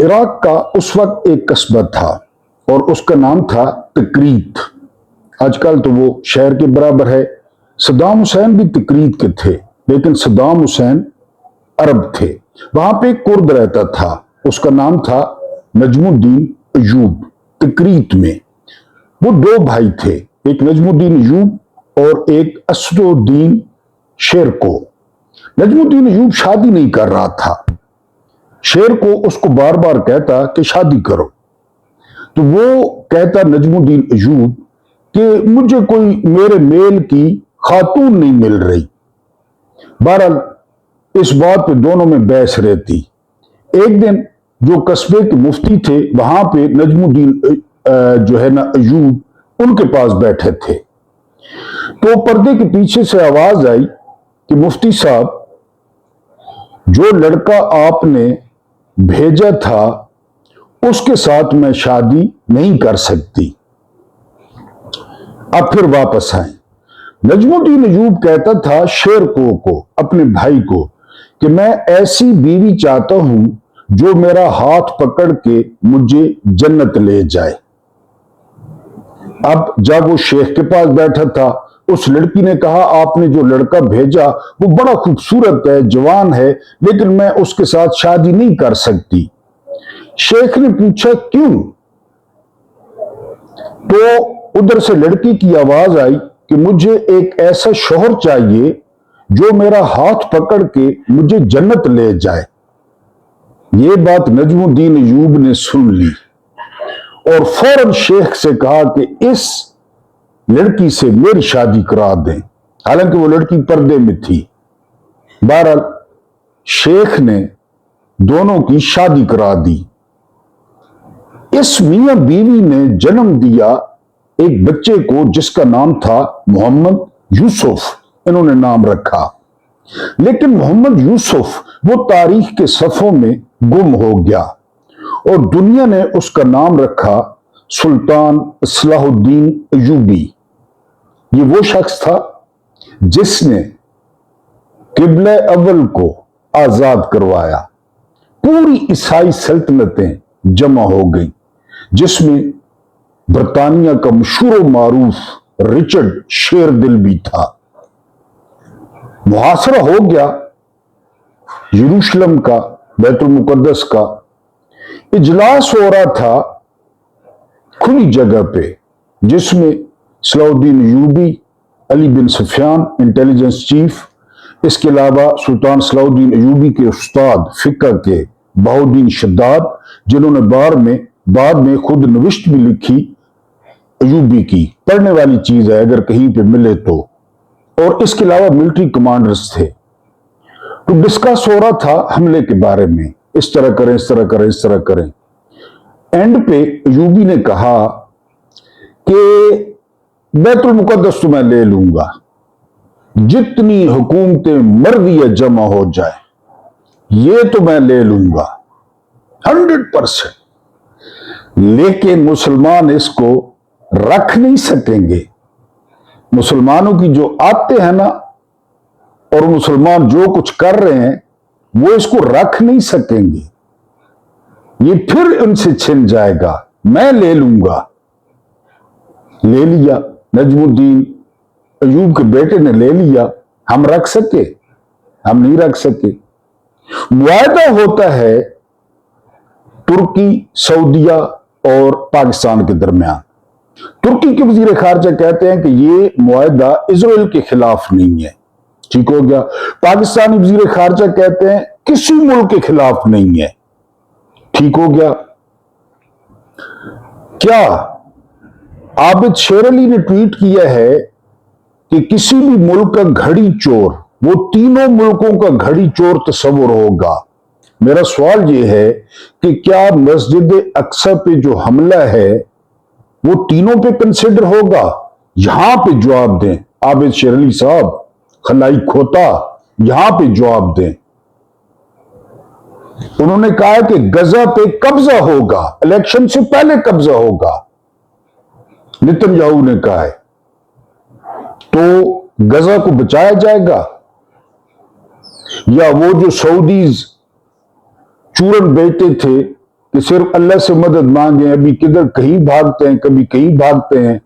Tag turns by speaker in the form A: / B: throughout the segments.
A: عراق کا اس وقت ایک قصبہ تھا اور اس کا نام تھا تکریت۔ آج کل تو وہ شہر کے برابر ہے۔ صدام حسین بھی تکریت کے تھے، لیکن صدام حسین عرب تھے۔ وہاں پہ ایک کرد رہتا تھا، اس کا نام تھا نجم الدین ایوب۔ تکریت میں وہ دو بھائی تھے، ایک نجم الدین ایوب اور ایک اسد الدین شیرکو۔ نجم الدین ایوب شادی نہیں کر رہا تھا۔ شیر کو اس کو بار بار کہتا کہ شادی کرو، تو وہ کہتا نجم الدین ایوب کہ مجھے کوئی میرے میل کی خاتون نہیں مل رہی۔ بہرحال اس بات پہ دونوں میں بحث رہتی۔ ایک دن جو قصبے کے مفتی تھے وہاں پہ نجم الدین جو ہے نا ایوب ان کے پاس بیٹھے تھے، تو پردے کے پیچھے سے آواز آئی کہ مفتی صاحب، جو لڑکا آپ نے بھیجا تھا اس کے ساتھ میں شادی نہیں کر سکتی، اب پھر واپس آئیں۔ نجم الدین ایوب کہتا تھا شیرکو کو، اپنے بھائی کو، کہ میں ایسی بیوی چاہتا ہوں جو میرا ہاتھ پکڑ کے مجھے جنت لے جائے۔ اب جب وہ شیخ کے پاس بیٹھا تھا، اس لڑکی نے کہا آپ نے جو لڑکا بھیجا وہ بڑا خوبصورت ہے، جوان ہے، لیکن میں اس کے ساتھ شادی نہیں کر سکتی۔ شیخ نے پوچھا کیوں؟ تو ادھر سے لڑکی کی آواز آئی کہ مجھے ایک ایسا شوہر چاہیے جو میرا ہاتھ پکڑ کے مجھے جنت لے جائے۔ یہ بات نجم الدین ایوب نے سن لی اور فوراً شیخ سے کہا کہ اس لڑکی سے میری شادی کرا دیں، حالانکہ وہ لڑکی پردے میں تھی۔ بہرحال شیخ نے دونوں کی شادی کرا دی۔ اس میاں بیوی نے جنم دیا ایک بچے کو جس کا نام تھا محمد یوسف، انہوں نے نام رکھا۔ لیکن محمد یوسف وہ تاریخ کے صفحوں میں گم ہو گیا اور دنیا نے اس کا نام رکھا سلطان صلاح الدین ایوبی۔ یہ وہ شخص تھا جس نے قبلہ اول کو آزاد کروایا۔ پوری عیسائی سلطنتیں جمع ہو گئیں، جس میں برطانیہ کا مشہور و معروف رچرڈ شیردل بھی تھا۔ محاصرہ ہو گیا یروشلم کا، بیت المقدس کا۔ اجلاس ہو رہا تھا کھلی جگہ پہ، جس میں صلاح الدین ایوبی، علی بن سفیان انٹیلیجنس چیف، اس کے علاوہ سلطان صلاح الدین ایوبی کے استاد فقہ کے بہاؤالدین شداد، جنہوں نے بعد میں خود نوشت بھی لکھی ایوبی کی، پڑھنے والی چیز ہے اگر کہیں پہ ملے تو، اور اس کے علاوہ ملٹری کمانڈرز تھے۔ تو ڈسکس ہو رہا تھا حملے کے بارے میں، اس طرح کریں، اس طرح کریں، اس طرح کریں۔ اینڈ پہ ایوبی نے کہا کہ بیت المقدس تو میں لے لوں گا، جتنی حکومتیں مرضی جمع ہو جائے یہ تو میں لے لوں گا 100%، لیکن مسلمان اس کو رکھ نہیں سکیں گے۔ مسلمانوں کی جو عادتیں ہیں نا، اور مسلمان جو کچھ کر رہے ہیں وہ اس کو رکھ نہیں سکیں گے، یہ پھر ان سے چھن جائے گا، میں لے لوں گا۔ لے لیا، نجم الدین ایوب کے بیٹے نے لے لیا۔ ہم رکھ سکے؟ ہم نہیں رکھ سکے۔ معاہدہ ہوتا ہے ترکی، سعودیہ اور پاکستان کے درمیان۔ ترکی کے وزیر خارجہ کہتے ہیں کہ یہ معاہدہ اسرائیل کے خلاف نہیں ہے، ٹھیک ہو گیا۔ پاکستانی وزیر خارجہ کہتے ہیں کسی ملک کے خلاف نہیں ہے، ٹھیک ہو گیا۔ کیا عابد شیر علی نے ٹویٹ کیا ہے کہ کسی بھی ملک کا گھڑی چور وہ تینوں ملکوں کا گھڑی چور تصور ہوگا۔ میرا سوال یہ ہے کہ کیا مسجد اقصی پہ جو حملہ ہے وہ تینوں پہ کنسیڈر ہوگا؟ یہاں پہ جواب دیں عابد شیر علی صاحب، خلائی کھوتا، یہاں پہ جواب دیں۔ انہوں نے کہا کہ غزہ پہ قبضہ ہوگا، الیکشن سے پہلے قبضہ ہوگا، نتن یاہو نے کہا ہے، تو غزہ کو بچایا جائے گا؟ یا وہ جو سعودیز چورن بیچتے تھے कि सिर्फ अल्लाह से मदद मांगे, अभी किधर कहीं भागते हैं, कभी कहीं भागते हैं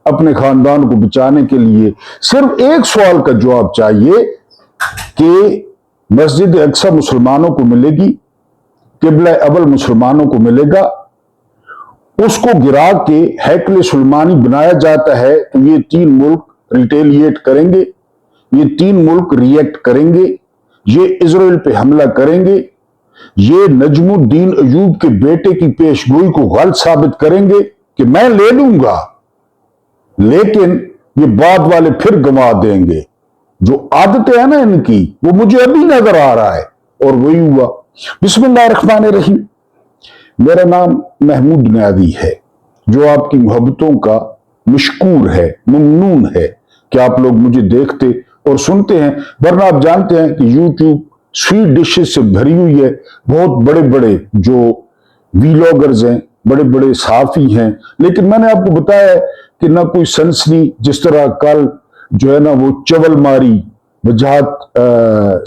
A: अपने खानदान को बचाने के लिए। सिर्फ एक सवाल का जवाब चाहिए कि मस्जिद अक्सा मुसलमानों को मिलेगी, किबला अवल मुसलमानों को मिलेगा, उसको गिरा के हैकल सुलेमानी बनाया जाता है तो ये 3 मुल्क रिटेलिएट करेंगे, ये 3 मुल्क रिएक्ट करेंगे, ये इजराइल पे हमला करेंगे, ये नजमुद्दीन अयूब के बेटे की पेशगोई को गलत साबित करेंगे कि मैं ले लूंगा, लेकिन ये बाद वाले फिर गंवा देंगे। जो आदतें है ना इनकी, वो मुझे अभी नजर आ रहा है, और वही हुआ। बिस्मिल्लाहिर्रहमानिर्रहीम। मेरा नाम महमूद नियाज़ी है, जो आपकी मोहब्बतों का मशकूर है, ममनून है कि आप लोग मुझे देखते और सुनते हैं। वरना आप जानते हैं कि यूट्यूब स्वीट डिशेस से भरी हुई है। बहुत बड़े बड़े जो वीलॉगर्स हैं, बड़े बड़े सहाफी हैं, लेकिन मैंने आपको बताया है कि ना कोई सनसनी, जिस तरह कल जो है ना वो चवल मारी वजाहत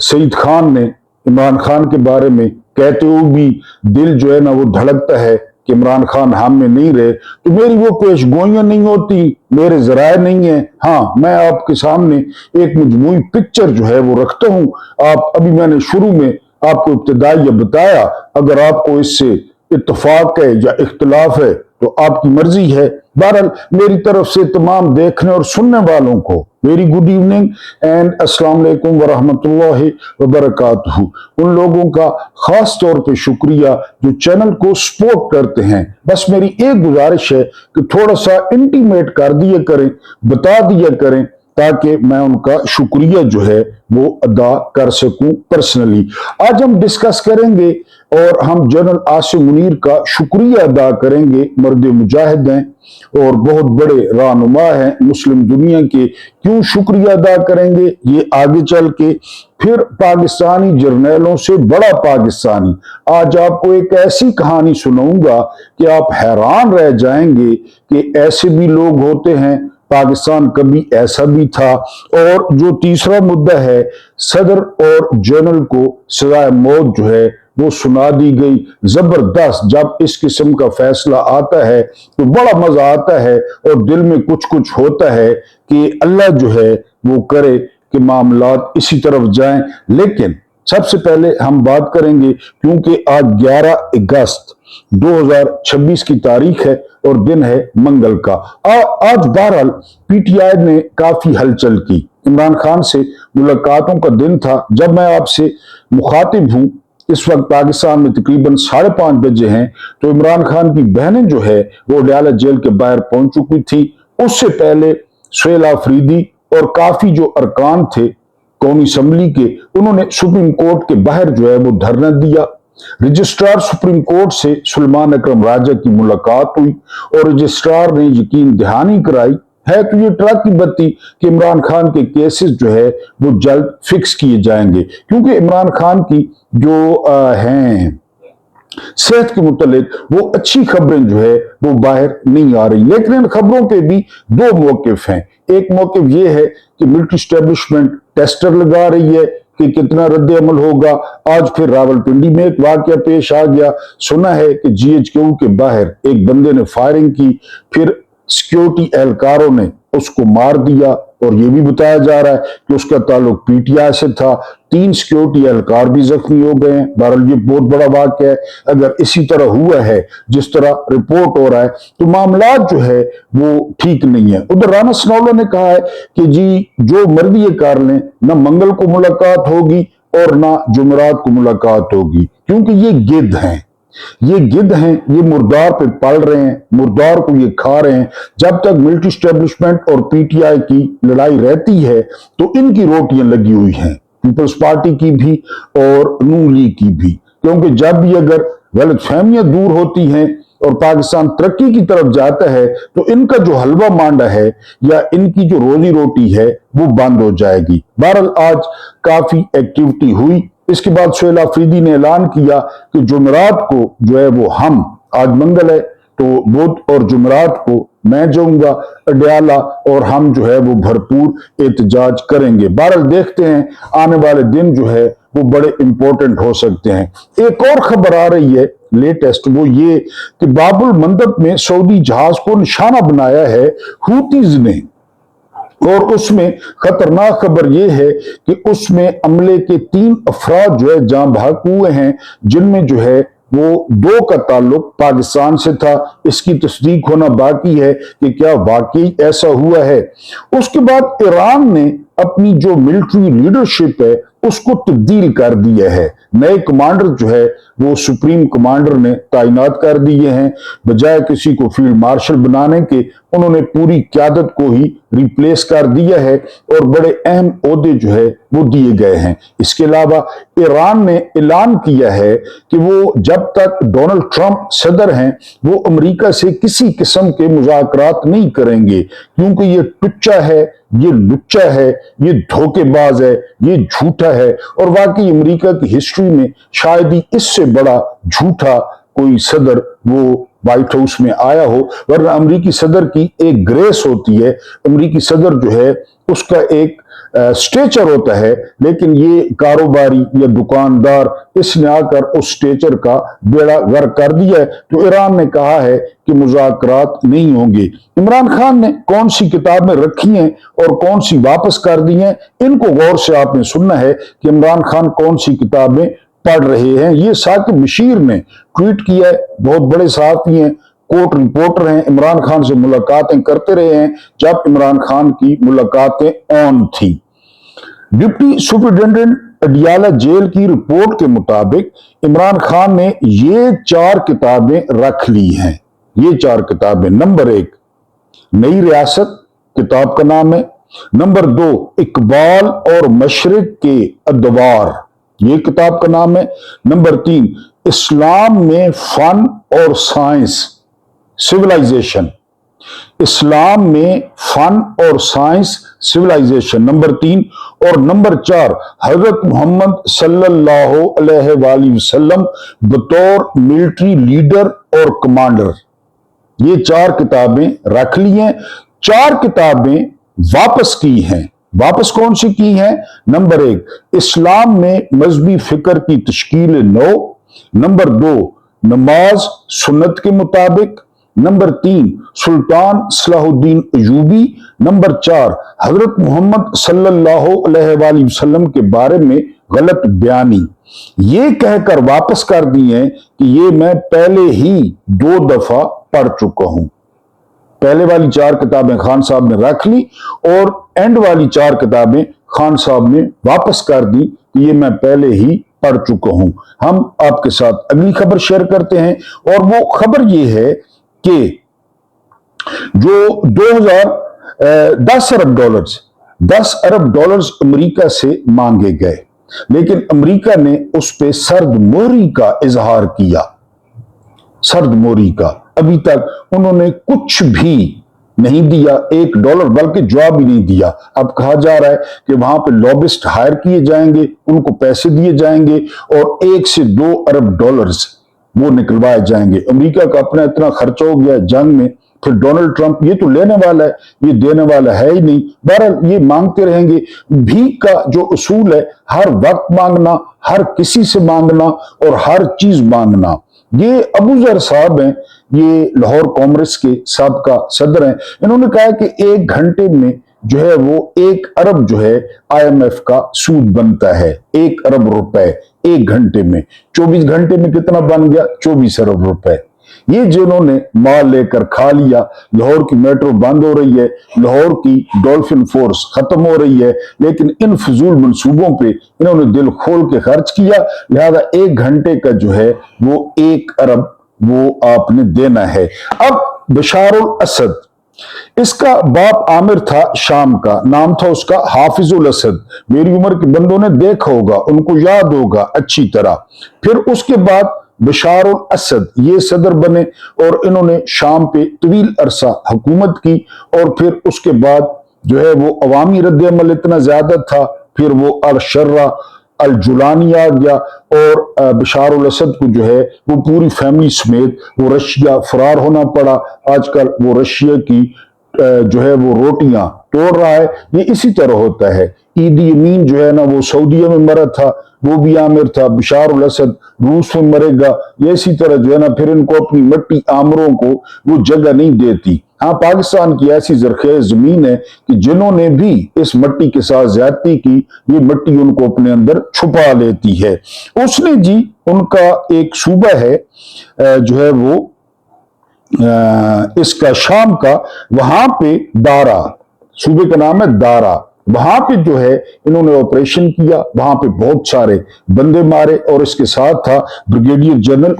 A: सईद खान ने इमरान खान के बारे में, कहते हुए भी दिल जो है ना वो धड़कता है कि इमरान खान हम में नहीं रहे, तो मेरी वो पेशगोइयां नहीं होती, मेरे जराए नहीं है। हाँ, मैं आपके सामने एक मजमूई पिक्चर जो है वो रखता हूं। आप अभी मैंने शुरू में आपको इब्तिदाई बताया, अगर आपको इससे इत्तफाक है या इख्तिलाफ है तो आपकी मर्जी है। बहरहाल मेरी तरफ से तमाम देखने और सुनने वालों को वेरी गुड इवनिंग एंड अस्सलाम वालेकुम व रहमतुल्लाहि व बरकातहू। उन लोगों का खास तौर पे शुक्रिया जो चैनल को सपोर्ट करते हैं। बस मेरी एक गुजारिश है कि थोड़ा सा इंटीमेट कर दिया करें, बता दिया करें, ताकि मैं उनका शुक्रिया जो है वो अदा कर सकूं पर्सनली। आज हम डिस्कस करेंगे और हम जनरल आसिम मुनीर का शुक्रिया अदा करेंगे। मर्द मुजाहिद हैं और बहुत बड़े रहनुमा हैं मुस्लिम दुनिया के। क्यों शुक्रिया अदा करेंगे ये आगे चल के। फिर पाकिस्तानी जर्नैलों से बड़ा पाकिस्तानी, आज आपको एक ऐसी कहानी सुनाऊंगा कि आप हैरान रह जाएंगे कि ऐसे भी लोग होते हैं, पाकिस्तान कभी ऐसा भी था। और जो तीसरा मुद्दा है, सदर और जनरल को सजाए मौत जो है वो सुना दी गई। जबरदस्त, जब इस किस्म का फैसला आता है तो बड़ा मजा आता है और दिल में कुछ कुछ होता है कि अल्लाह जो है वो करे कि मामलात इसी तरफ जाएं। लेकिन सबसे पहले हम बात करेंगे, क्योंकि आज 11 अगस्त 2026 की तारीख है और दिन है मंगल का। आज बहरहाल पीटीआई ने काफी हलचल की। इमरान खान से मुलाकातों का दिन था। जब मैं आपसे मुखातिब हूं, इस वक्त पाकिस्तान में तकरीबन 5:30 बजे हैं, तो इमरान खान की बहनें जो है वो अडयाला जेल के बाहर पहुंच चुकी थी। उससे पहले सुहेल आफरीदी और काफी जो अरकान थे कौमी असम्बली के, उन्होंने सुप्रीम कोर्ट के बाहर जो है वो धरना दिया। रजिस्ट्रार सुप्रीम कोर्ट से सुलेमान अकरम राजा की मुलाकात हुई और रजिस्ट्रार ने यकीन दहानी कराई है तो ये ट्रक की बत्ती कि इमरान खान के केसेस जो है वो जल्द फिक्स किए जाएंगे, क्योंकि इमरान खान की जो हैं सेहत के मुतालिक वो अच्छी खबरें जो है वो बाहर नहीं आ रही। लेकिन इन खबरों के भी 2 मौकिफ हैं। एक मौकिफ ये है कि मिलिट्री एस्टेब्लिशमेंट टेस्टर लगा रही है कि कितना रद्द अमल होगा। आज फिर रावलपिंडी में एक वाकया पेश आ गया। सुना है कि GHQ के बाहर एक बंदे ने फायरिंग की, फिर सिक्योरिटी एहलकारों ने उसको मार दिया और यह भी बताया जा रहा है कि उसका ताल्लुक पीटीआई से था। 3 सिक्योरिटी एहलकार भी जख्मी हो गए हैं। बहरहाल ये बहुत बड़ा वाकया है। अगर इसी तरह हुआ है जिस तरह रिपोर्ट हो रहा है तो मामला जो है वो ठीक नहीं है। उधर राना सनौला ने कहा है कि जी जो मर्जी कर लें, ना मंगल को मुलाकात होगी और ना जुमेरात को मुलाकात होगी, क्योंकि ये गिद्ध हैं, ये गिद्ध हैं, ये मुर्दार पे पल रहे हैं, मुर्दार को ये खा रहे हैं। जब तक मिलिट्री एस्टेब्लिशमेंट और पीटीआई की लड़ाई रहती है तो इनकी रोटियां लगी हुई हैं, पीपल्स पार्टी की भी और नून लीग की भी। क्योंकि जब भी अगर गलतफहमियां दूर होती हैं और पाकिस्तान तरक्की की तरफ जाता है तो इनका जो हलवा मांडा है या इनकी जो रोजी रोटी है वो बंद हो जाएगी। बहरहाल आज काफी एक्टिविटी हुई। इसके बाद सुहेल आफरीदी ने ऐलान किया कि जुमेरात को जो है वो हम, आज मंगल है तो बुध और जुमेरात को मैं जाऊंगा अडयाला और हम जो है वो भरपूर एहतजाज करेंगे। बहरहाल देखते हैं आने वाले दिन जो है वो बड़े इंपॉर्टेंट हो सकते हैं। एक और खबर आ रही है लेटेस्ट, वो ये कि बाबुल मंदब में सऊदी जहाज को निशाना बनाया है हूतीज ने, और उसमें खतरनाक खबर यह है कि उसमें अमले के 3 अफराद जो है जान भाग हुए हैं, जिनमें जो है वो 2 का ताल्लुक पाकिस्तान से था। इसकी तस्दीक होना बाकी है कि क्या वाकई ऐसा हुआ है। उसके बाद ईरान ने अपनी जो मिलिट्री लीडरशिप है उसको तब्दील कर दिया है। नए कमांडर जो है वो सुप्रीम कमांडर ने तैनात कर दिए हैं। बजाय किसी को फील्ड मार्शल बनाने के उन्होंने पूरी क्यादत को ही रिप्लेस कर दिया है और बड़े अहम ओहदे जो है वो दिए गए हैं। इसके अलावा ईरान ने ऐलान किया है कि वो जब तक डोनाल्ड ट्रंप सदर हैं वो अमेरिका से किसी किस्म के मुज़ाकरात नहीं करेंगे, क्योंकि ये टुच्चा है, ये लुच्चा है, ये धोखेबाज है, ये झूठा है। और वाकई अमेरिका की हिस्ट्री में शायद ही इससे बड़ा झूठा कोई सदर वो व्हाइट हाउस में आया हो। वरना अमेरिकी सदर की एक ग्रेस होती है, अमेरिकी सदर जो है उसका एक स्टेचर होता है, लेकिन ये कारोबारी या दुकानदार इसने आकर उस स्टेचर का बेड़ा गर्क कर दिया है। तो ईरान ने कहा है कि मुज़ाकरात नहीं होंगे। इमरान खान ने कौन सी किताबें रखी हैं और कौन सी वापस कर दी हैं, इनको गौर से आपने सुनना है कि इमरान खान कौन सी किताबें पढ़ रहे हैं। ये साकिब बशीर ने ट्वीट किया है, बहुत बड़े सहाफ़ी हैं, कोर्ट रिपोर्टर हैं, इमरान खान से मुलाकातें करते रहे हैं जब इमरान खान की मुलाकातें ऑन थी। डिप्टी सुपरिटेंडेंट अडियाला जेल की रिपोर्ट के मुताबिक इमरान खान ने ये 4 किताबें रख ली हैं। ये 4 किताबें, नंबर 1 नई रियासत किताब का नाम है, नंबर 2 इकबाल और मशरिक के अदवार, ये किताब का नाम है, नंबर 3 इस्लाम में फन और साइंस सिविलाइजेशन, इस्लाम में फन और साइंस सिविलाइजेशन नंबर 3, और नंबर 4 हजरत मोहम्मद सल्लल्लाहु अलैहि वसल्लम बतौर मिलिट्री लीडर और कमांडर। ये 4 किताबें रख ली हैं। 4 किताबें वापस की हैं। वापस कौन सी की हैं? नंबर 1 इस्लाम में मजहबी फिक्र की तश्कील 9, नंबर 2 नमाज सुन्नत के मुताबिक, नंबर 3 सुल्तान सलाहुद्दीन अयूबी, नंबर 4 हजरत मोहम्मद सल्लल्लाहु अलैहि वसल्लम के बारे में गलत बयानी। ये कहकर वापस कर दिए कि ये मैं पहले ही 2 दफा पढ़ चुका हूं। पहले वाली 4 किताबें खान साहब ने रख ली और एंड वाली 4 किताबें खान साहब ने वापस कर दी कि ये मैं पहले ही पढ़ चुका हूं। हम आपके साथ अगली खबर शेयर करते हैं, और वो खबर ये है कि जो 10 अरब डॉलर्स अमेरिका से मांगे गए, लेकिन अमेरिका ने उस पे सर्द मोहरी का इजहार किया। सर्द मोहरी का अभी तक उन्होंने कुछ भी नहीं दिया, $1, बल्कि जवाब ही नहीं दिया। अब कहा जा रहा है कि वहां पे लॉबिस्ट हायर किए जाएंगे, उनको पैसे दिए जाएंगे और 1 से 2 अरब डॉलर्स वो निकलवाए जाएंगे। अमेरिका का अपना इतना खर्चा हो गया जंग में, फिर डोनाल्ड ट्रंप ये तो लेने वाला है, ये देने वाला है ही नहीं। बहरहाल ये मांगते रहेंगे। भीख का जो उसूल है, हर वक्त मांगना, हर किसी से मांगना और हर चीज मांगना। ये अबू जर साहब हैं, ये लाहौर कांग्रेस के साबका सदर हैं। इन्होंने कहा कि 1 घंटे में जो है वो 1 अरब जो है IMF का सूद बनता है। 1 अरब रुपए 1 घंटे में, 24 घंटे में कितना बन गया? 24 अरब रुपए। ये जिन्होंने माल लेकर खा लिया, लाहौर की मेट्रो बंद हो रही है, लाहौर की डॉल्फिन फोर्स खत्म हो रही है, लेकिन इन फजूल मंसूबों पे इन्होंने दिल खोल के खर्च किया। लिहाजा 1 घंटे का जो है वो 1 अरब वो आपने देना है। अब बशारुल असद, इसका बाप आमिर था, शाम का नाम था उसका हाफिजुल असद। मेरी उम्र के बंदों ने देखा होगा, उनको याद होगा अच्छी तरह। फिर उसके बाद बशारुल असद ये सदर बने और इन्होंने शाम पे तवील अरसा हुकूमत की, और फिर उसके बाद जो है वो अवामी रद्द अमल इतना ज्यादा था, फिर वो अल शर्रा अल जुलानी आ गया और बशारुल असद को जो है वो पूरी फैमिली समेत वो रशिया फरार होना पड़ा। आजकल वो रशिया की जो है वो रोटियां तोड़ रहा है। ये इसी तरह होता है। ईदी अमीन जो है ना वो सऊदीया में मरा था, वो भी आमिर था, बशार अल असद रूस में मरेगा, ये इसी तरह जो है ना फिर इनको अपनी मट्टी आमरों को वो जगह नहीं देती। हाँ, पाकिस्तान की ऐसी जरखेज जमीन है कि जिन्होंने भी इस मट्टी के साथ ज्यादती की, ये मट्टी उनको अपने अंदर छुपा लेती है। उसने जी उनका एक सूबा है जो है वो इसका शाम का, वहां पे दारा, सूबे का नाम है दारा, वहां पे जो है इन्होंने ऑपरेशन किया, वहां पे बहुत सारे बंदे मारे और इसके साथ था ब्रिगेडियर जनरल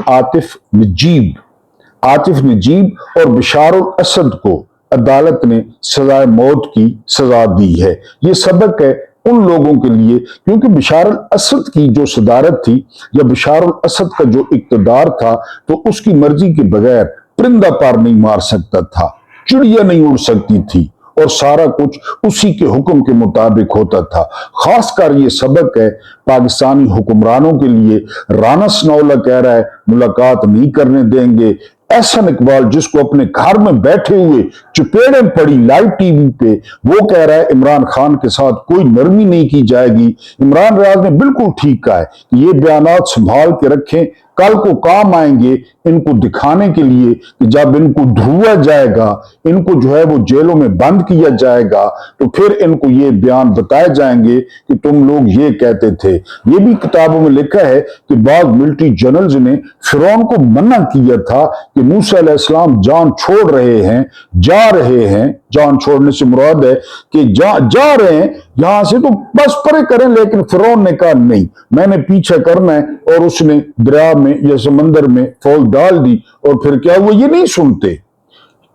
A: आतिफ नजीब और बशार अल असद को अदालत ने सजाए मौत की सजा दी है। ये सबक है उन लोगों के लिए, क्योंकि बशार अल असद की जो सदारत थी या बशार अल असद का जो इक्तदार था, तो उसकी मर्जी के बगैर परिंदा पार नहीं मार सकता था, चिड़िया नहीं उड़ सकती थी, और सारा कुछ उसी के हुक्म के मुताबिक होता था। खासकर ये सबक है पाकिस्तानी हुक्मरानों के लिए। राना सनाउल्लाह कह रहा है मुलाकात नहीं करने देंगे, एहसन इकबाल जिसको अपने घर में बैठे हुए चपेड़े पड़ी लाइव टीवी पे, वो कह रहा है इमरान खान के साथ कोई नरमी नहीं की जाएगी। इमरान रियाज ने बिल्कुल ठीक कहा है कि ये बयानात संभाल के रखें, कल को काम आएंगे इनको दिखाने के लिए कि जब इनको धुआ जाएगा, इनको जो है वो जेलों में बंद किया जाएगा, तो फिर इनको ये बयान बताए जाएंगे कि तुम लोग ये कहते थे। ये भी किताबों में लिखा है कि बाद मिलिट्री जनरल्स ने फिरौन को मना किया था कि मूसा अलैहिस्सलाम जान छोड़ रहे हैं, जा रहे हैं, जान छोड़ने से मुराद है कि जा रहे हैं यहां से, तो बस परे करें, लेकिन फिरौन ने कहा नहीं, मैंने पीछे करना है, और उसने दरिया में या समंदर में फौज डाल दी। और फिर क्या हुआ, ये नहीं सुनते,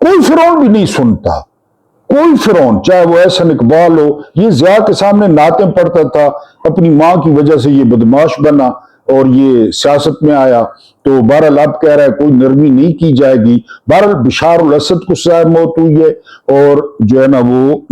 A: कोई फिरौन भी नहीं सुनता, कोई फिरौन, चाहे वो एहसन इकबाल हो, ये ज़िया के सामने नातें पढ़ता था, अपनी मां की वजह से ये बदमाश बना और ये सियासत में आया। तो बहरहाल अब कह रहा है कोई नरमी नहीं की जाएगी। बहरहाल बशार अल असद को सजाए मौत हुई है, और जो है ना वो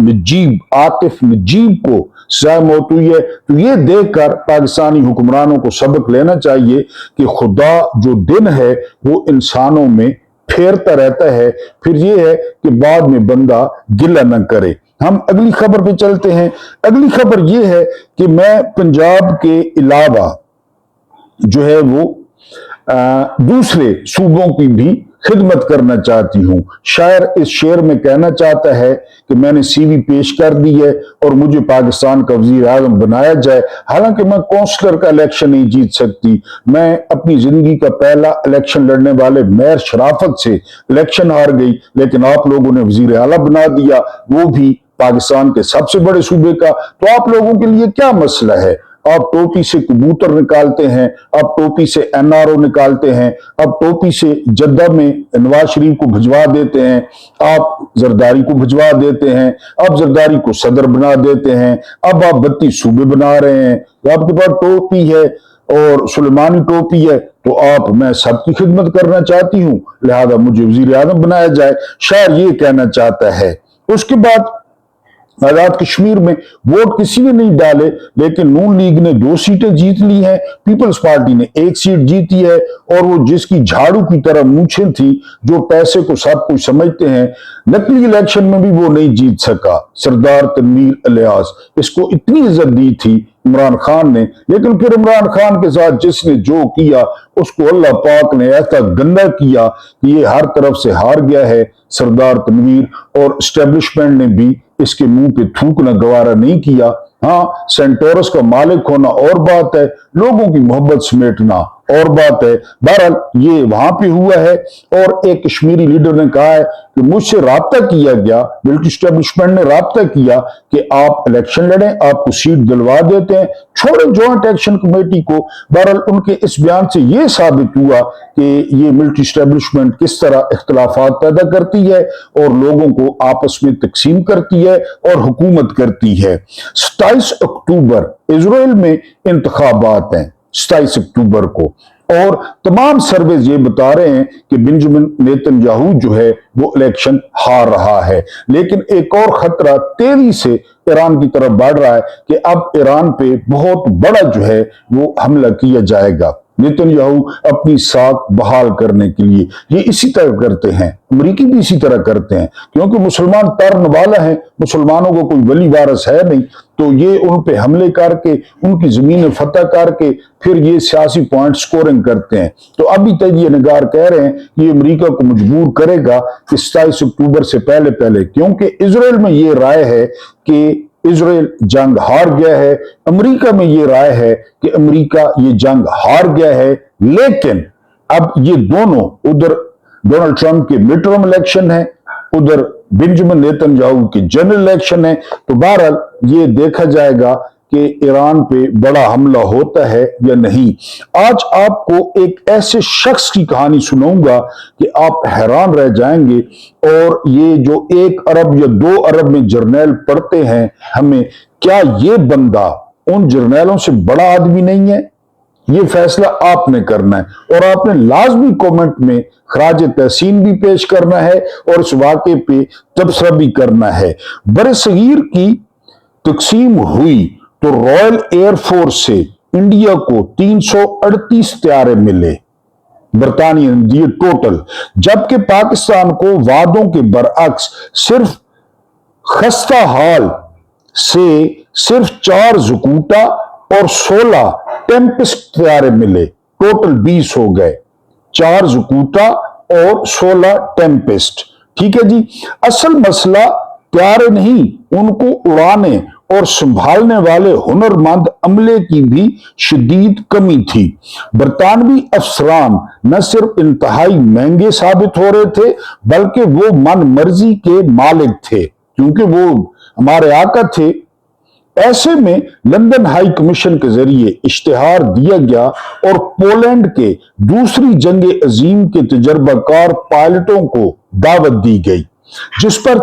A: आतिफ नजीब को सजाए मौत हुई है। तो ये देखकर पाकिस्तानी हुक्मरानों को सबक लेना चाहिए कि खुदा जो दिन है वो इंसानों में फेरता रहता है, फिर ये है कि बाद में बंदा गिला न करे। हम अगली खबर पे चलते हैं। अगली खबर ये है कि मैं पंजाब के अलावा जो है वो दूसरे सूबों की भी खिदमत करना चाहती हूं। शायर इस शेर में कहना चाहता है कि मैंने सीवी पेश कर दी है और मुझे पाकिस्तान का वजीर आजम बनाया जाए। हालांकि मैं काउंसलर का इलेक्शन नहीं जीत सकती, मैं अपनी जिंदगी का पहला इलेक्शन लड़ने वाले मेयर शराफत से इलेक्शन हार गई, लेकिन आप लोगों ने वजीर आला बना दिया, वो भी पाकिस्तान के सबसे बड़े सूबे का। तो आप लोगों के लिए क्या मसला है? आप टोपी से कबूतर निकालते हैं, आप टोपी से एनआरओ निकालते हैं, आप टोपी से जद्दा में नवाज शरीफ को भिजवा देते हैं, आप जरदारी को भिजवा देते हैं, आप जरदारी को सदर बना देते हैं, अब आप 32 सूबे बना रहे हैं। तो आपके पास टोपी है और सुलेमानी टोपी है, तो मैं सबकी खिदमत करना चाहती हूं, लिहाजा मुझे वजीर आजम बनाया जाए। शायर ये कहना चाहता है। उसके बाद आजाद कश्मीर में वोट किसी ने नहीं डाले, लेकिन नून लीग ने 2 सीटें जीत ली हैं, पीपल्स पार्टी ने 1 सीट जीती है, और वो जिसकी झाड़ू की तरह मूछें थी, जो पैसे को सब कुछ समझते हैं, नकली इलेक्शन में भी वो नहीं जीत सका। सरदार तनवीर इलियास, इसको इतनी इज्जत दी थी इमरान खान ने, लेकिन फिर इमरान खान के साथ जिसने जो किया उसको अल्लाह पाक ने ऐसा गंदा किया कि ये हर तरफ से हार गया है सरदार तनवीर, और एस्टेब्लिशमेंट ने भी इसके मुंह पे थूकना गवारा नहीं किया। हाँ, सेंटोरस का मालिक होना और बात है, लोगों की मोहब्बत समेटना और बात है। बहरहाल ये वहां पे हुआ है, और एक कश्मीरी लीडर ने कहा है कि मुझसे राब्ता किया गया, मिलिट्री एस्टेब्लिशमेंट ने राब्ता किया कि आप इलेक्शन लड़ें, आपको सीट दिलवा देते हैं, छोड़े ज्वाइंट एक्शन कमेटी को। बहरहाल उनके इस बयान से ये साबित हुआ कि ये मिलिट्री एस्टेब्लिशमेंट किस तरह इख्तलाफात पैदा करती है और लोगों को आपस में तकसीम करती है और हुकूमत करती है। 27 अक्टूबर इजराइल में इंतखाबात हैं, 27 अक्टूबर को, और तमाम सर्वेज ये बता रहे हैं कि बेंजामिन नेतन्याहू जो है वो इलेक्शन हार रहा है। लेकिन एक और खतरा तेजी से ईरान की तरफ बढ़ रहा है कि अब ईरान पे बहुत बड़ा जो है वो हमला किया जाएगा। नेतन्याहू अपनी साख बहाल करने के लिए। ये इसी तरह करते हैं, अमरीकी भी इसी तरह करते हैं, क्योंकि मुसलमान तर्न वाला है, मुसलमानों को कोई वली वारस है नहीं, तो ये उन पे हमले करके उनकी जमीन फतह करके फिर ये सियासी पॉइंट स्कोरिंग करते हैं। तो अभी तक ये निगार कह रहे हैं कि अमेरिका को मजबूर करेगा कि 27 अक्टूबर से पहले पहले, क्योंकि इजराइल में ये राय है कि इजराइल जंग हार गया है, अमेरिका में ये राय है कि अमेरिका ये जंग हार गया है। लेकिन अब ये दोनों, उधर डोनाल्ड ट्रंप के मिड टर्म इलेक्शन है, उधर बेंजामिन नेतन्याहू की जनरल इलेक्शन है, तो बहरहाल ये देखा जाएगा कि ईरान पे बड़ा हमला होता है या नहीं। आज आपको एक ऐसे शख्स की कहानी सुनाऊंगा कि आप हैरान रह जाएंगे। और ये जो 1 अरब या 2 अरब में जर्नैल पढ़ते हैं हमें, क्या ये बंदा उन जर्नैलों से बड़ा आदमी नहीं है? ये फैसला आपने करना है और आपने लाजमी कमेंट में खराज तहसीन भी पेश करना है और इस वाक़े पे तबसरा भी करना है। बरसगीर की तकसीम हुई तो रॉयल एयरफोर्स से इंडिया को 338 तैयारे मिले, बरतानिया ने दिए टोटल, जबकि पाकिस्तान को वादों के बरअक्स सिर्फ खस्ता हाल से सिर्फ 4 ज़ुकूटा और 16 टेम्पेस्ट तैयारे मिले, टोटल 20 हो गए, 4 ज़ुकूटा और 16 टेम्पेस्ट। ठीक है जी। असल मसला तैयारे नहीं, उनको उड़ाने और संभालने वाले हुनरमंद अमले की भी शदीद कमी थी। बरतानवी अफसरान न सिर्फ इंतहाई महंगे साबित हो रहे थे, बल्कि वो मन मर्जी के मालिक थे, क्योंकि वो हमारे आका थे। ऐसे में लंदन हाई कमीशन के जरिए इश्तिहार दिया गया और पोलैंड के दूसरी जंग अजीम के तजर्बाकार पायलटों को दावत दी गई, जिस पर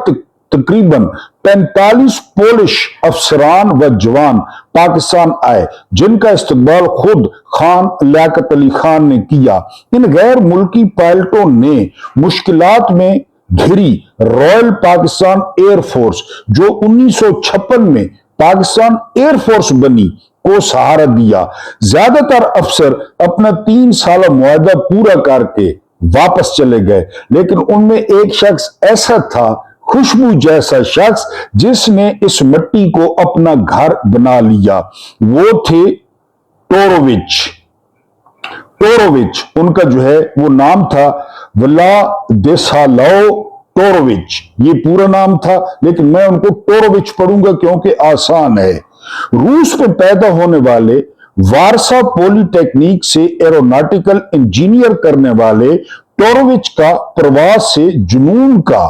A: तकरीबन 45 पोलिश अफसरान व जवान पाकिस्तान आए, जिनका इस्तकबाल खुद खान लियाकत अली खान ने किया। इन गैर मुल्की पायलटों ने मुश्किलात में घिरी रॉयल पाकिस्तान एयरफोर्स, जो 1956 में पाकिस्तान एयरफोर्स बनी, को सहारा दिया। ज्यादातर अफसर अपना 3 साल मुआहदा पूरा करके वापस चले गए, लेकिन उनमें एक शख्स ऐसा था, खुशबू जैसा शख्स, जिसने इस मिट्टी को अपना घर बना लिया। वो थे टोरोविच। टोरोविच उनका जो है वो नाम था, व्लादिस्लाव टोरोविच, ये पूरा नाम था, लेकिन मैं उनको टोरोविच पढ़ूंगा क्योंकि आसान है। रूस में पैदा होने वाले वारसा पॉलिटेक्निक से एरोनॉटिकल इंजीनियर करने वाले टोरोविच का प्रवास से जुनून का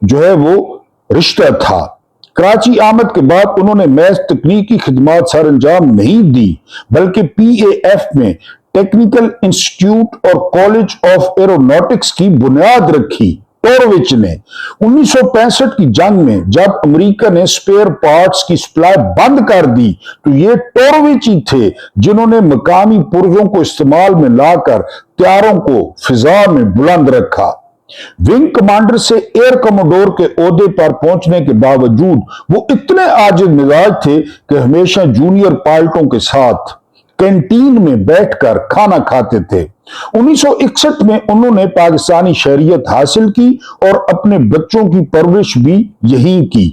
A: जो है वो रिश्ता था। कराची आमद के बाद उन्होंने महज तकनीकी खिदमात सर अंजाम नहीं दी, बल्कि PAF में टेक्निकल इंस्टीट्यूट और कॉलेज ऑफ एरोनॉटिक्स की बुनियाद रखी। टोरोविच ने 1965 की जंग में जब अमेरिका ने स्पेयर पार्ट्स की सप्लाई बंद कर दी, तो ये टोरोविच ही थे जिन्होंने मकामी पुर्जों को इस्तेमाल में लाकर तैयारों को फिजा में बुलंद रखा। विंग कमांडर से एयर कमोडोर के ओहदे पर पहुंचने के बावजूद वो इतने आजिज मिजाज थे कि हमेशा जूनियर पायलटों के साथ कैंटीन में बैठकर खाना खाते थे। 1961 में उन्होंने पाकिस्तानी शहरियत हासिल की और अपने बच्चों की परवरिश भी यहीं की।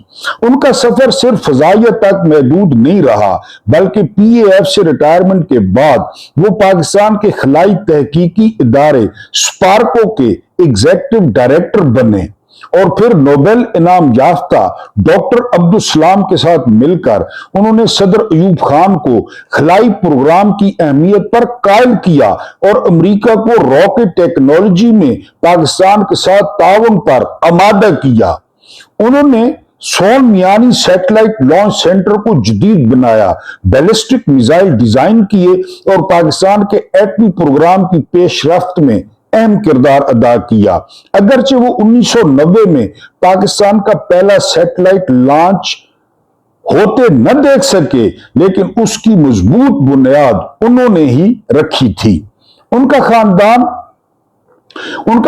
A: उनका सफर सिर्फ फजाइया तक महदूद नहीं रहा, बल्कि PAF से रिटायरमेंट के बाद वो पाकिस्तान के खलाई तहकीकी इदारे स्पार्को के एग्जीक्यूटिव डायरेक्टर बने और फिर नोबेल इनाम याफ्ता डॉक्टर अब्दुल सलाम के साथ मिलकर उन्होंने सदर अयूब खान को खलाई प्रोग्राम की अहमियत पर कायल किया और अमेरिका को रॉकेट टेक्नोलॉजी में पाकिस्तान के साथ ताउन पर आमादा किया। उन्होंने सोन मियानी सैटेलाइट लॉन्च सेंटर को जदीद बनाया, बैलिस्टिक मिसाइल डिजाइन किए और पाकिस्तान के एटमी प्रोग्राम की पेशरफ्त में अहम किरदार अदा किया। अगरचे वो 1990 में पाकिस्तान का पहला सैटेलाइट लॉन्च होते न देख सके, लेकिन उसकी मजबूत बुनियाद उन्होंने ही रखी थी। उनका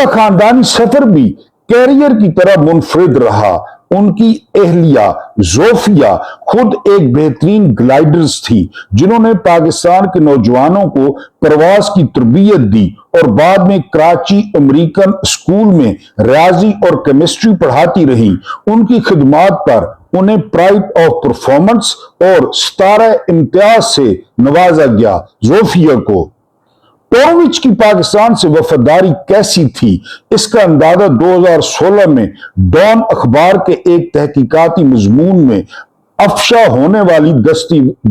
A: खानदानी सफर भी कैरियर की तरह मुनफरिद रहा। उनकी एहलिया जोफिया खुद एक बेहतरीन ग्लाइडर्स थी, जिन्होंने पाकिस्तान के नौजवानों को प्रवास की तरबियत दी और बाद में कराची अमेरिकन स्कूल में रियाजी और केमिस्ट्री पढ़ाती रही। उनकी खिदमात पर उन्हें प्राइड ऑफ परफॉर्मेंस और सितारा इम्तियाज से नवाजा गया। जोफिया को टोरोविच की पाकिस्तान से वफादारी कैसी थी, इसका अंदाजा 2016 में डॉन अखबार के एक तहकीकाती मजमून में अफशा होने वाली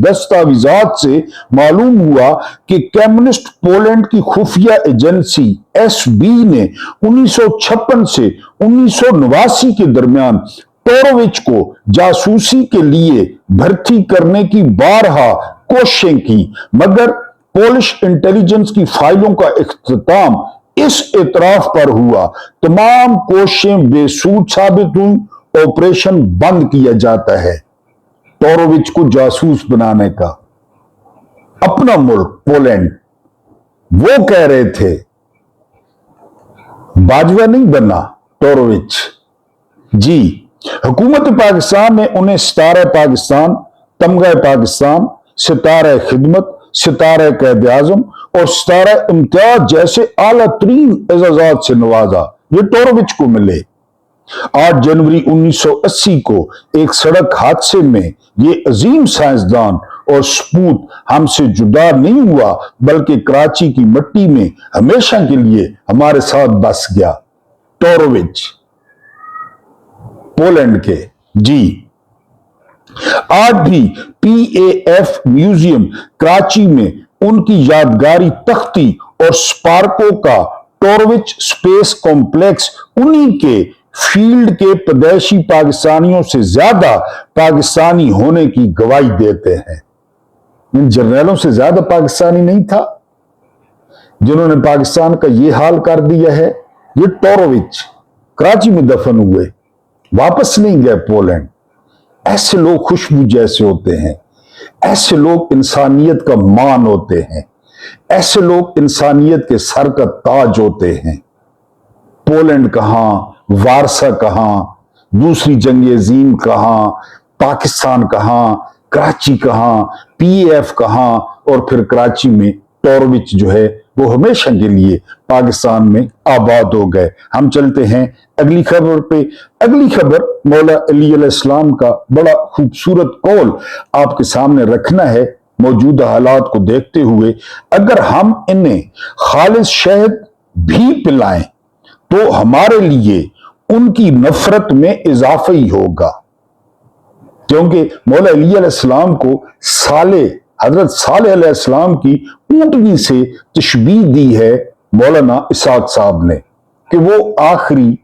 A: दस्तावेजात से मालूम हुआ कि कम्युनिस्ट पोलैंड की खुफिया एजेंसी एसबी ने 1956 से 1989 के दरमियान टोरोविच को जासूसी के लिए भर्ती करने की बारहा कोशिशें की, मगर पोलिश इंटेलिजेंस की फाइलों का इख्तिताम इस एतराफ पर हुआ, तमाम कोशिशें बेसूद साबित हुई, ऑपरेशन बंद किया जाता है। टोरोविच को जासूस बनाने का अपना मुल्क पोलैंड, वो कह रहे थे, बाजवा नहीं बना टोरोविच जी। हुकूमत पाकिस्तान ने उन्हें सितारा पाकिस्तान, तमगा पाकिस्तान, सितारा खिदमत, सितारा कैद आजम और सितारा इम्तियाज जैसे आला तरीन एजाजात से नवाजा। ये टोरोविच को मिले। 8 जनवरी 1980 को एक सड़क हादसे में ये अजीम साइंसदान और सपूत हमसे जुदा नहीं हुआ, बल्कि कराची की मिट्टी में हमेशा के लिए हमारे साथ बस गया। टोरोविच पोलैंड के जी। आज भी पीएएफ म्यूजियम कराची में उनकी यादगारी तख्ती और स्पार्को का टोरोविच स्पेस कॉम्प्लेक्स उन्हीं के फील्ड के पैदाइशी पाकिस्तानियों से ज्यादा पाकिस्तानी होने की गवाही देते हैं। इन जर्नलों से ज्यादा पाकिस्तानी नहीं था जिन्होंने पाकिस्तान का यह हाल कर दिया है। ये टोरोविच कराची में दफन हुए, वापस नहीं गए पोलैंड। ऐसे लोग खुशबू जैसे होते हैं, ऐसे लोग इंसानियत का मान होते हैं, ऐसे लोग इंसानियत के सर का ताज होते हैं। पोलैंड कहां, वारसा कहां, दूसरी जंग अजीम कहां, पाकिस्तान कहां, कराची कहां, पीएफ कहां, और फिर कराची में टोरोविच जो है वो हमेशा के लिए पाकिस्तान में आबाद हो गए। हम चलते हैं अगली खबर पे। अगली खबर मौला अली अलैहिस्सलाम का बड़ा खूबसूरत कौल आपके सामने रखना है। मौजूदा हालात को देखते हुए अगर हम इन्हें खालिस शहद भी पिलाएं तो हमारे लिए उनकी नफरत में इजाफा ही होगा, क्योंकि मौला अली अलैहिस्सलाम को हजरत सालेह अलैहिस्सलाम की ऊंटनी से तशबीह दी है मौलाना इसाक साहब ने कि वो आखिरी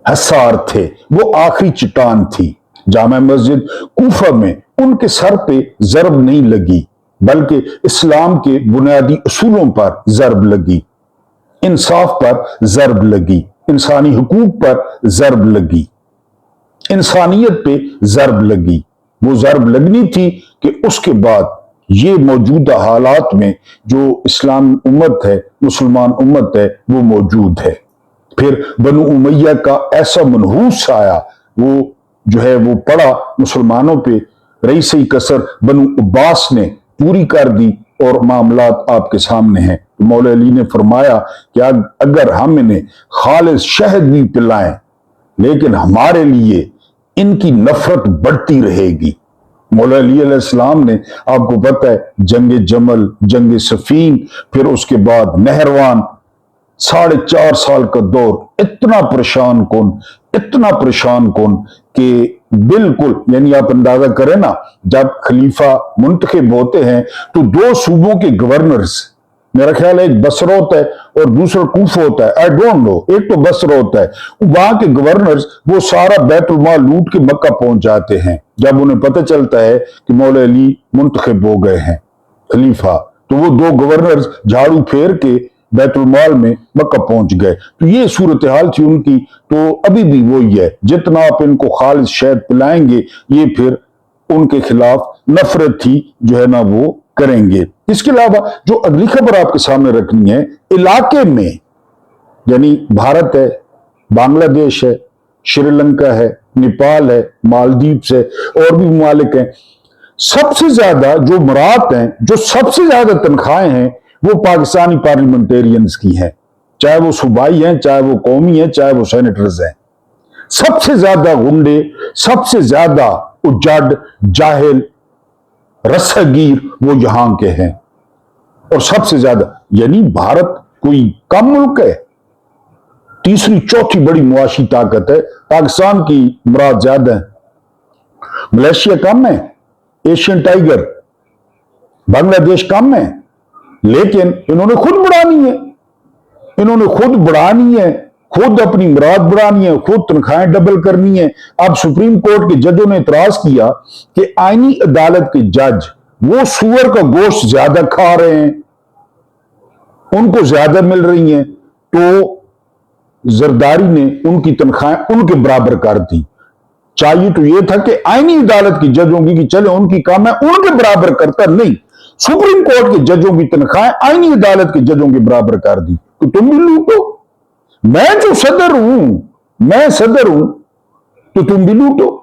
A: हसार थे, वो आखिरी चट्टान थी। जामा मस्जिद कूफा में उनके सर पे जरब नहीं लगी, बल्कि इस्लाम के बुनियादी उसूलों पर जरब लगी, इंसाफ पर जरब लगी, इंसानी हुकूक पर जरब लगी, इंसानियत पे जरब लगी। वो जरब लगनी थी कि उसके बाद ये मौजूदा हालात में जो इस्लाम उम्मत है, मुसलमान उम्मत है, वो मौजूद है। फिर बनु उमैया का ऐसा मनहूस आया, वो जो है वो पड़ा मुसलमानों पे, रईसी कसर बनु अब्बास ने पूरी कर दी और मामलात आपके सामने हैं। तो मौला अली ने फरमाया कि अगर हम इन्हें खालिस शहद भी पिलाएं, लेकिन हमारे लिए इनकी नफरत बढ़ती रहेगी। मौला अली अलैहिस्सलाम ने, आपको पता है, जंग जमल, जंग सफीन, फिर उसके बाद नहरवान, 4.5 साल का दौर इतना परेशान कौन कि बिल्कुल, यानी आप अंदाजा करें ना, जब खलीफा मुंतखब होते हैं तो 2 सूबों के गवर्नर्स, मेरा ख्याल है एक बसरा होता है और दूसरा कूफा होता है, आई डोंट नो, एक तो बसरा होता है, वहां के गवर्नर्स वो सारा बैतुल माल लूट के मक्का पहुंच जाते हैं। जब उन्हें पता चलता है कि मौला अली मुंतखब हो गए हैं खलीफा, तो वो 2 गवर्नर्स झाड़ू फेर के बैतुल माल में मक्का पहुंच गए। तो ये सूरत हाल थी उनकी। तो अभी भी वही है, जितना आप इनको खालिस शहद पिलाएंगे, ये फिर उनके खिलाफ नफरत ही जो है ना वो करेंगे। इसके अलावा जो अगली खबर आपके सामने रखनी है, इलाके में, यानी भारत है, बांग्लादेश है, श्रीलंका है, नेपाल है, मालदीव्स है, और भी ममालिक हैं। सबसे ज्यादा जो मरात हैं, जो सबसे ज्यादा तनख्वाहें हैं, वो पाकिस्तानी पार्लियामेंटेरियंस की हैं, चाहे वो सूबाई हैं, चाहे वो कौमी हैं, चाहे वो सेनेटर्स हैं। सबसे ज्यादा गुंडे, सबसे ज्यादा उजड़, जाहिल, रस्सागीर वो यहां के हैं। और सबसे ज्यादा, यानी भारत कोई कम मुल्क है? तीसरी चौथी बड़ी मुआशी ताकत है, पाकिस्तान की मुराद ज्यादा है। मलेशिया कम है, एशियन टाइगर, बांग्लादेश कम है, लेकिन इन्होंने खुद बढ़ानी है, इन्होंने खुद बढ़ानी है, खुद अपनी मुराद बढ़ानी है, खुद तनख्वाहें डबल करनी है। अब सुप्रीम कोर्ट के जजों ने इतराज किया कि आईनी अदालत के जज वो सूअर का गोश्त ज्यादा खा रहे हैं, उनको ज्यादा मिल रही हैं, तो जरदारी ने उनकी तनख्वाहें उनके बराबर कर दी। चाहिए तो यह था कि आईनी अदालत की जजों की, चले उनकी काम है उनके बराबर करता, नहीं, सुप्रीम कोर्ट के जजों की तनख्वाहें आईनी अदालत के जजों के बराबर कर दी। तो तुम भी लूटो, मैं जो सदर हूं, मैं सदर हूं, तो तुम भी लूटो।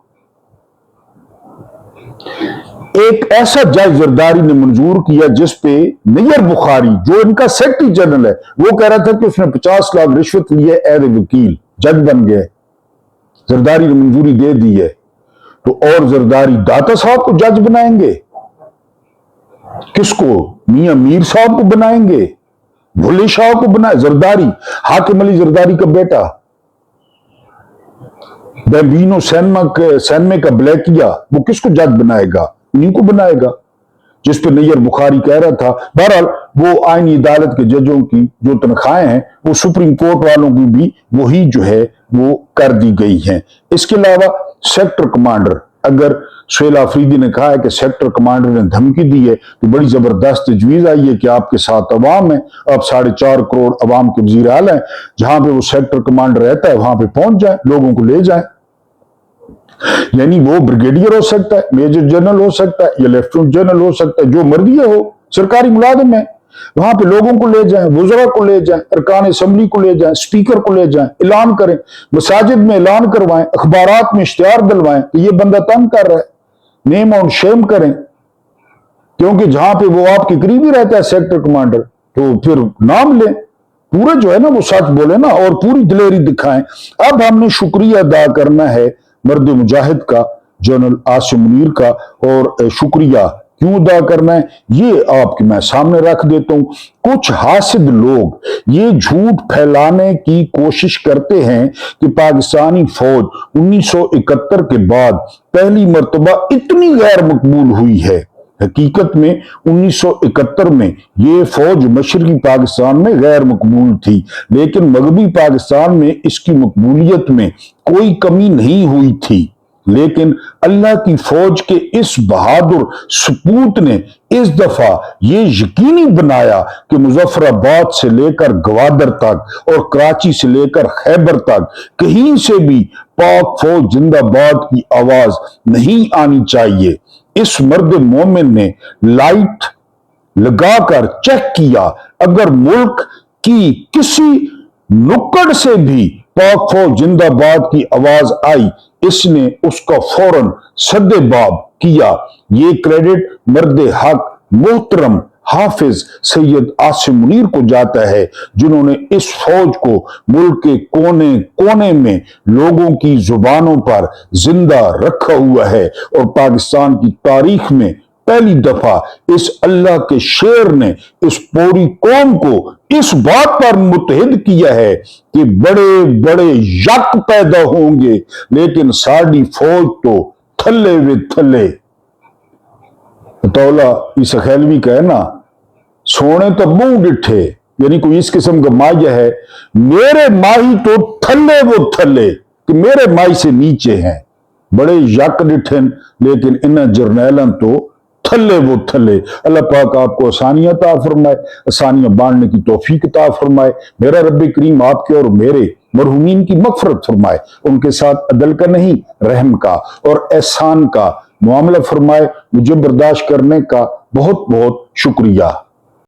A: एक ऐसा जज जरदारी ने मंजूर किया जिस पे नैयर बुखारी, जो इनका सेक्रेटरी जनरल है, वो कह रहा था कि उसने 50 लाख रिश्वत ली है, एज वकील जज बन गए। जरदारी ने मंजूरी दे दी है, तो और जरदारी दाता साहब को जज बनाएंगे, किसको? मियां मीर साहब को बनाएंगे, भुल्ले शाह को बनाए। जरदारी, हाकिम अली जरदारी का बेटा, बैबीनो सैनमे का ब्लैकिया, वो किसको जज बनाएगा? उन्हीं को बनाएगा, जिस पे नैयर बुखारी कह रहा था। बहरहाल वो आईनी अदालत के जजों की जो तनख्वाहें हैं, वो सुप्रीम कोर्ट वालों की भी वही जो है वो कर दी गई हैं। इसके अलावा सेक्टर कमांडर, अगर सुहेल आफरीदी ने कहा है कि सेक्टर कमांडर ने धमकी दी है, तो बड़ी जबरदस्त तजवीज आई है कि आपके साथ अवाम है, अब 4.5 करोड़ अवाम के वजीर आला है, जहां पे वो सेक्टर कमांडर रहता है वहां पे पहुंच जाए, लोगों को ले जाए। यानी वो ब्रिगेडियर हो सकता है, मेजर जनरल हो सकता है, या लेफ्टिनेंट जनरल हो सकता है, जो मर्जी हो, सरकारी मुलाजिम है, वहां पे लोगों को ले जाएं, वज़रा को ले जाएं, अरकान असेंबली को ले जाएं, स्पीकर को ले जाएं, ऐलान करें, मसाजिद में ऐलान करवाएं, अखबारात में इश्तिहार दिलवाएं कि ये बंदा तंग कर रहा है, नेम और शेम करें। क्योंकि जहां पे वो आपके करीबी रहता है सेक्टर कमांडर, तो फिर नाम लें, पूरे जो है ना वो सच बोले ना, और पूरी दिलेरी दिखाएं। अब हमने शुक्रिया अदा करना है मर्द मुजाहिद का, जनरल आसिम मुनीर का, और शुक्रिया क्यों अदा करना है ये आपके मैं सामने रख देता हूं। कुछ हासिद लोग ये झूठ फैलाने की कोशिश करते हैं कि पाकिस्तानी फौज 1971 के बाद पहली मर्तबा इतनी गैर मकबूल हुई है। हकीकत में 1971 में ये फौज मशरकी पाकिस्तान में गैर मकबूल थी, लेकिन मगरबी पाकिस्तान में इसकी मकबूलियत में कोई कमी नहीं हुई थी। लेकिन अल्लाह की फौज के इस बहादुर सपूत ने इस दफा ये यकीनी बनाया कि मुजफ्फराबाद से लेकर गवादर तक और कराची से लेकर खैबर तक कहीं से भी पाक फौज जिंदाबाद की आवाज नहीं आनी चाहिए। इस मर्द मोमिन ने लाइट लगाकर चेक किया, अगर मुल्क की किसी नुक्कड़ से भी पाक फौज जिंदाबाद की आवाज आई, इसने उसका फौरन सद्देबाब किया। ये क्रेडिट मर्द हक मोहतरम हाफिज सैयद आसिम मुनीर को जाता है, जिन्होंने इस फौज को मुल्क के कोने कोने में लोगों की जुबानों पर जिंदा रखा हुआ है, और पाकिस्तान की तारीख में पहली दफा इस अल्लाह के शेर ने इस पूरी कौम को इस बात पर मुतहिद किया है कि बड़े बड़े यक पैदा होंगे, लेकिन साड़ी फौज तो थल्ले वे थल्ले। तौला इस खैलवी का है ना, सोने तो मुंह डिठे, यानी कोई इस किस्म का माया है, मेरे माही तो थल्ले वो थल्ले, कि मेरे माई से नीचे हैं, बड़े यक डिठन, लेकिन इन जर्नैलन तो थल्ले वो थल्ले। अल्लाह पाक आपको आसानियां अता फरमाए, आसानियां बांटने की तौफीक अता फरमाए। मेरा रब्बे करीम आपके और मेरे मरहूमीन की मगफरत फरमाए, उनके साथ अदल का नहीं रहम का और एहसान का मामला फरमाए। मुझे बर्दाश्त करने का बहुत बहुत शुक्रिया।